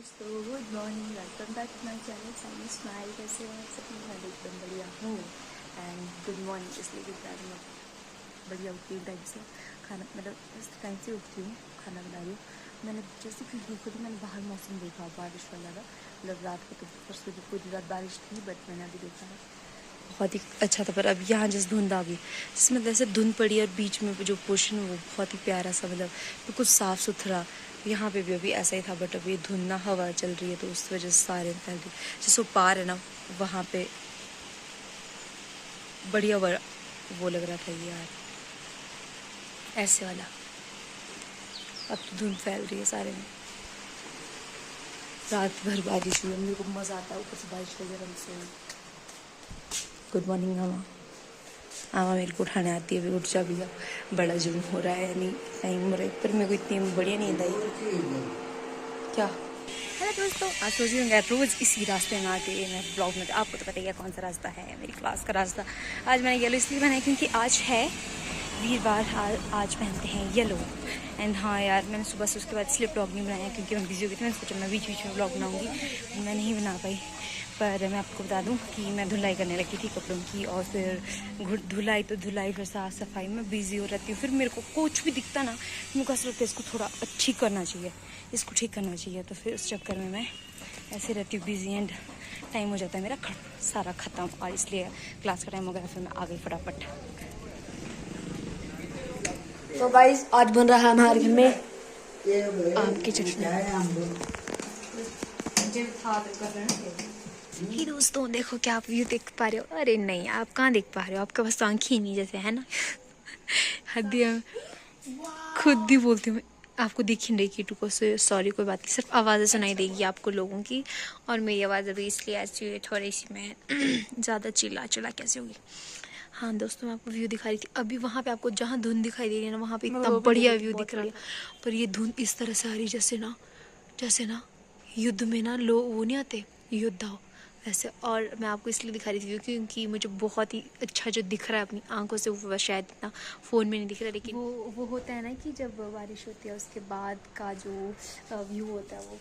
दोस्तों, good morning, welcome back to my channel Shiny Smile. कैसे हो आप सब? मैं एकदम बढ़िया हूँ। एंड गुड मॉर्निंग इसलिए कि यार मैं बढ़िया उठती हूँ टाइम से, खाना मतलब इस टाइम से उठती हूँ, खाना बना रही हूँ। मैंने जैसे कि देखो तो मैंने बाहर मौसम देखा बारिश वाला था, मतलब रात को तो परसों की पूरी रात बारिश थी, बट मैंने अभी देखा है बहुत ही अच्छा था। पर अब यहाँ जैसे धुंध आ गई, जिसमें जैसे धुंध पड़ी और बीच में जो पोर्शन है वो बहुत ही प्यारा सा, मतलब बिल्कुल साफ़ सुथरा। यहाँ पे भी अभी ऐसा ही था, बट अभी धुंध ना हवा चल रही है तो उस वजह से सारे फैल रही। जैसे वो पार है ना, वहाँ पे बढ़िया वो लग रहा था ये यार, ऐसे वाला। अब तो धुंध फैल रही है सारे में। रात भर बारिश हुई, मेरे को मज़ा आता है ऊपर से बारिश वगैरह से। गुड मॉर्निंग मामा। मामा मेरे को उठाने आती है, अभी उठ जा भैया, बड़ा जुर्म हो रहा है, यानी टाइम हो रहा है। पर मेरे को इतनी बढ़िया नींद आई क्या। हेलो दोस्तों, आज सोच रही हूँ रोज़ इसी रास्ते में आके मैं ब्लॉग में, आपको तो पता ही है कौन सा रास्ता है, मेरी क्लास का रास्ता। आज मैंने येलो इसलिए बनाया क्योंकि आज है वीरवार, आज पहनते हैं येलो। एंड हाँ यार, मैंने सुबह से उसके बाद इसलिए ब्लॉग नहीं बनाया क्योंकि मैं बिजी हो गई थी। मैंने सोचा मैं बीच बीच में ब्लॉग बनाऊँगी, मैं नहीं बना पाई। पर मैं आपको बता दूं कि मैं धुलाई करने लगी थी कपड़ों की, और फिर धुलाई तो धुलाई, फिर साफ सफाई में बिजी हो रहती हूँ। फिर मेरे को कुछ भी दिखता ना, मेरे को ऐसा लगता है इसको थोड़ा ठीक करना चाहिए, इसको ठीक करना चाहिए। तो फिर उस चक्कर में मैं ऐसे रहती हूँ बिजी, एंड टाइम हो जाता है मेरा सारा ख़त्म। और इसलिए क्लास का टाइम हो गया, फिर मैं आ गई फटाफट। तो गाइस, आज बन रहा है हमारे घर में आम की चटनी। ही दोस्तों, देखो क्या आप व्यू देख पा रहे हो? अरे नहीं, आप कहाँ देख पा रहे हो, आपके पास तो आँखें ही नहीं जैसे, है ना। हदिया खुद ही बोलती हूँ, आपको दिख ही नहीं रही कीटू को, सॉरी, कोई बात नहीं, सिर्फ आवाज़ें सुनाई देगी आपको लोगों की। और मेरी आवाज़ अभी इसलिए ऐसी है थोड़ी सी, मैं ज़्यादा चिल्ला कैसे होगी। हाँ दोस्तों, मैं आपको व्यू दिखा रही थी अभी, वहाँ पे आपको जहाँ धुंध दिखाई दे रही है ना, वहाँ पे इतना बढ़िया व्यू दिख रहा है। पर ये धुंध इस तरह से आ रही जैसे ना युद्ध में ना लोग वो नहीं आते योद्धा वैसे। और मैं आपको इसलिए दिखा रही थी क्योंकि मुझे बहुत ही अच्छा जो दिख रहा है अपनी आंखों से, वो शायद इतना फ़ोन में नहीं दिख रहा, लेकिन वो होता है ना कि जब बारिश होती है उसके बाद का जो व्यू होता है वो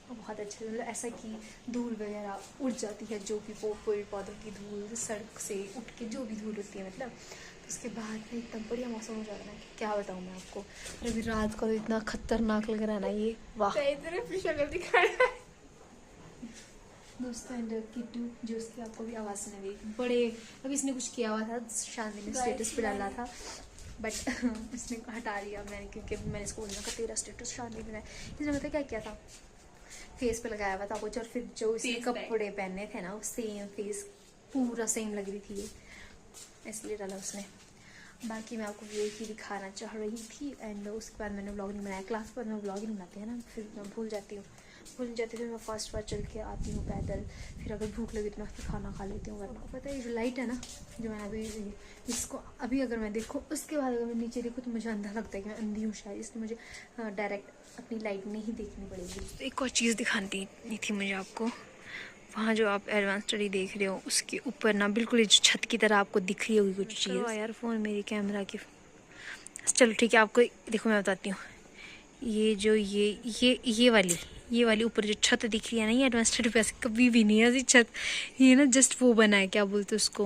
बहुत अच्छा, मतलब ऐसा कि धूल वगैरह उड़ जाती है, जो भी पेड़ पौधों की धूल, सड़क से उठ के जो भी धूल होती है, मतलब उसके बाद में इतना बढ़िया मौसम हो जाता है कि क्या बताऊँ मैं आपको। और अभी रात का तो इतना खतरनाक लग रहा है ना ये, वाह। दोस्तों, एंड किट्टू जो उसकी आपको भी आवाज़ सुना गई, बड़े अभी इसने कुछ किया हुआ था, शांति ने स्टेटस पे डाला था, बट उसने हटा दिया मैंने, क्योंकि मैंने इसको बोलना का तेरा स्टेटस शांति में। इसने पता क्या किया था, फेस पे लगाया हुआ था कुछ, और फिर जो इसने कपड़े पहने थे ना, वो सेम फेस पूरा सेम लग रही थी ये, इसलिए डाला उसने। बाकी मैं आपको ये ही दिखाना चाह रही थी। एंड उसके बाद मैंने व्लॉग नहीं बनाया, क्लास पर मैं व्लॉग नहीं बनाती है ना, फिर मैं भूल जाती हूँ, फिर मैं फास्ट चल के आती हूँ पैदल। फिर अगर भूख लगी तो मैं फिर खाना खा लेती हूँ। वरना पता है, ये जो लाइट है ना, जो मैं अभी इसको अभी अगर मैं देखूँ, उसके बाद अगर मैं नीचे देखूँ तो मुझे अंधा लगता है कि मैं अंधी हूँ शायद, इसलिए मुझे डायरेक्ट अपनी लाइट नहीं देखनी पड़ेगी। तो एक और चीज़ दिखानी थी मुझे आपको, वहाँ जो आप एडवांस स्टडी देख रहे हो उसके ऊपर ना बिल्कुल छत की तरह आपको दिख रही होगी कुछ चीज़। यार फ़ोन मेरी कैमरा की, चलो ठीक है, आपको देखो मैं बताती हूँ। ये जो ये वाली ऊपर जो छत दिख रही है ना, ये एडवांस स्टडी पे ऐसे कभी भी नहीं है ऐसी छत। ये ना जस्ट वो बना है, क्या बोलते हैं उसको,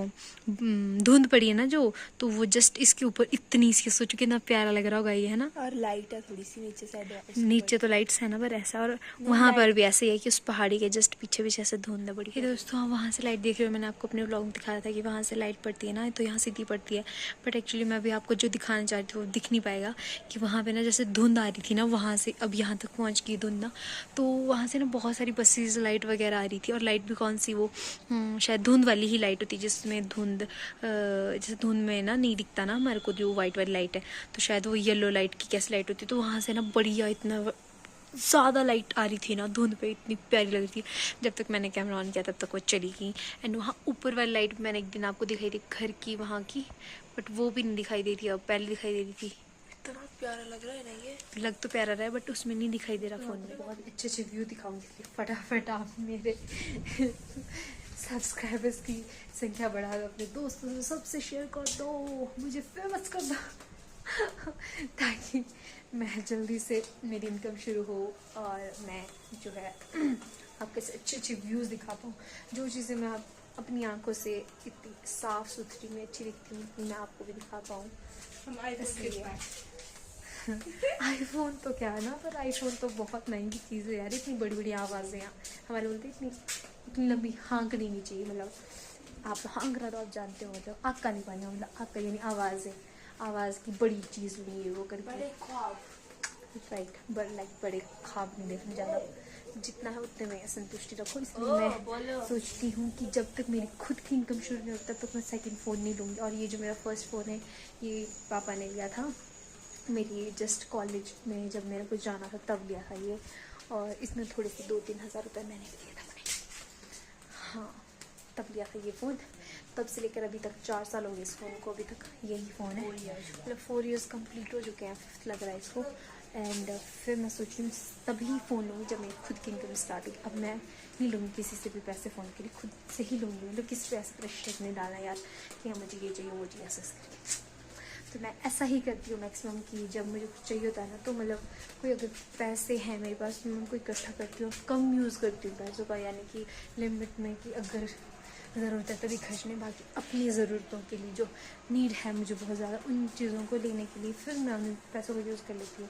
धुंध पड़ी है ना जो, तो वो जस्ट इसके ऊपर इतनी सी, सोचो कितना प्यारा लग रहा होगा ये, है ना। और लाइट है थोड़ी सी नीचे साइड, नीचे तो लाइट्स है ना, पर ऐसा। और वहाँ पर भी ऐसे ही है कि उस पहाड़ी के जस्ट पीछे पीछे ऐसे धुंध है बड़ी। दोस्तों, हाँ, वहाँ से लाइट देख रहे हो, मैंने आपको अपने व्लॉग में दिखाया था कि वहाँ से लाइट पड़ती है ना, तो यहाँ सीधी पड़ती है। बट एक्चुअली मैं अभी आपको जो दिखाना चाहती हूँ वो दिख नहीं पाएगा, कि वहाँ पे ना जैसे धुंध आ रही थी ना, वहाँ से अब यहाँ तक पहुँच गई धुंध ना, तो वहाँ से ना बहुत सारी बसेस लाइट वगैरह आ रही थी। और लाइट भी कौन सी, वो शायद धुंध वाली ही लाइट होती है, जिसमें धुंध जैसे धुंध में ना नहीं दिखता ना हमारे को जो वाइट वाली लाइट है, तो शायद वो येलो लाइट की कैसी लाइट होती है। तो वहाँ से ना बढ़िया इतना ज़्यादा लाइट आ रही थी ना धुंध पे, इतनी प्यारी लग रही थी। जब तक मैंने कैमरा ऑन किया तब तक वो चली गई। एंड वहाँ ऊपर वाली लाइट मैंने एक दिन आपको दिखाई थी घर की वहाँ की, बट वो भी नहीं दिखाई दे रही, अब पहले दिखाई दे रही थी। इतना प्यारा लग रहा है ना, ये लग तो प्यारा रहा है, बट उसमें नहीं दिखाई दे रहा फ़ोन में। बहुत अच्छे अच्छे व्यू दिखाऊंगी, फटाफट आप मेरे सब्सक्राइबर्स की संख्या बढ़ा दो, अपने दोस्तों से सबसे शेयर कर दो, मुझे फेमस कर दो। ताकि मैं जल्दी से मेरी इनकम शुरू हो और मैं जो है आपके से अच्छे अच्छे व्यूज़ दिखा पाऊँ। जो चीज़ें मैं अपनी आंखों से इतनी साफ़ सुथरी में अच्छी दिखती हूँ मैं आपको भी दिखा पाऊँ। आईफोन तो क्या है ना, पर आईफोन तो बहुत महंगी चीज़ है यार। इतनी बड़ी बड़ी आवाज़ें हैं हमारे बोलते, इतनी लंबी हाँकनी नहीं चाहिए। मतलब आप हाँक रहा तो आप जानते हो, मतलब आग का नहीं पानी, मतलब आग का यानी आवाज़ है, आवाज़ की बड़ी चीज़ नहीं है वो करके। राइट, बड़े ख्वाब नहीं देखने ज़्यादा, जितना है उतने में संतुष्टि रखो। इसलिए मैं सोचती हूँ कि जब तक मेरी खुद की इनकम शुरू नहीं होती तब तक मैं सेकंड फ़ोन नहीं लूँगी। और ये जो मेरा फर्स्ट फ़ोन है ये पापा ने लिया था मेरी जस्ट कॉलेज में, जब मेरा कुछ जाना था तब लिया था ये। और इसमें थोड़े से 2-3 हज़ार रुपये मैंने दिए थे अपने, हाँ तब लिया था ये फ़ोन। तब से लेकर अभी तक 4 साल हो गए इस फ़ोन को, अभी तक यही फ़ोन है। मतलब 4 इयर्स कंप्लीट हो चुके हैं, 5th लग रहा है इसको। एंड फिर मैं सोच रही हूँ तभी फ़ोन लूँगी जब मेरी खुद की इनकम स्टार्ट होगी। अब मैं नहीं लूँगी किसी से भी पैसे फ़ोन के लिए, खुद से ही लूँगी। मतलब किसी पे ऐसे प्रेशर नहीं डालना यार कि हाँ मुझे ये चाहिए वो चाहिए ऐसा करके। तो मैं ऐसा ही करती हूँ मैक्सिमम कि जब मुझे कुछ चाहिए होता है ना, तो मतलब कोई अगर पैसे हैं मेरे पास तो मैं उनको इकट्ठा करती हूँ, कम यूज़ करती हूँ पैसों का, यानी कि लिमिट में, कि अगर ज़रूरत है तभी खर्चने, बाकी अपनी ज़रूरतों के लिए जो नीड है मुझे बहुत ज़्यादा, उन चीज़ों को लेने के लिए फिर मैं उन पैसों को यूज़ कर लेती हूँ।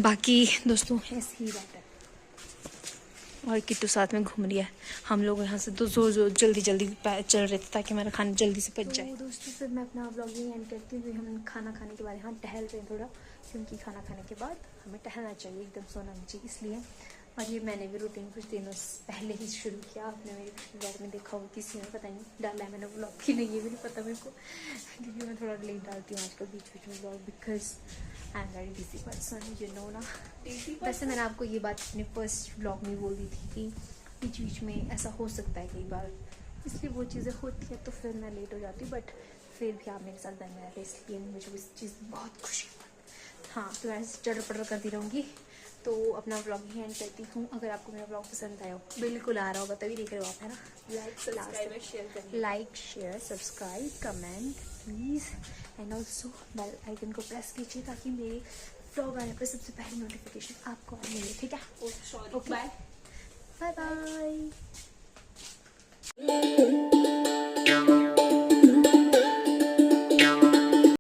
बाकी दोस्तों ऐसी ही बात है। और किट्टू साथ में घूम रही है। हम लोग यहाँ से तो जोर जल्दी चल रहे थे ताकि हमारा खाना जल्दी से पच जाए। तो दोस्तों फिर मैं अपना व्लॉगिंग एंड करती हूँ। हम खाना खाने के बाद यहाँ टहल रहे हैं थोड़ा, क्योंकि खाना खाने के बाद हमें टहलना चाहिए, एकदम सोना नहीं चाहिए इसलिए। और ये मैंने भी रूटीन कुछ दिनों पहले ही शुरू किया। आपने मेरे घर में देखा हो, किसी ने पता नहीं डाला है मैंने व्लॉग की नहीं, ये भी नहीं पता मेरे को, क्योंकि मैं थोड़ा लेट डालती हूँ आजकल बीच में vlog, because I am very busy person, you know ना। वैसे मैंने आपको ये बात अपने फर्स्ट व्लॉग में बोल दी थी कि बीच में ऐसा हो सकता है कई बार, इसलिए वो चीज़ें होती है तो फिर मैं लेट हो जाती हूँ। बट फिर भी आप मेरे साथ बन रहे थे, इसलिए मुझे इस चीज़ बहुत खुशी हुई। हाँ तो मैं चटर पटर करती रहूँगी। तो अपना व्लॉग ही एंड करती हूँ। अगर आपको मेरा व्लॉग पसंद आया हो, बिल्कुल आ रहा होगा तभी देख रहे हो आप, है ना। Like share subscribe comment please, and also bell icon को प्रेस कीजिए ताकि मेरे व्लॉग आने पर सबसे पहले नोटिफिकेशन आपको मिले, ठीक है। Okay bye bye.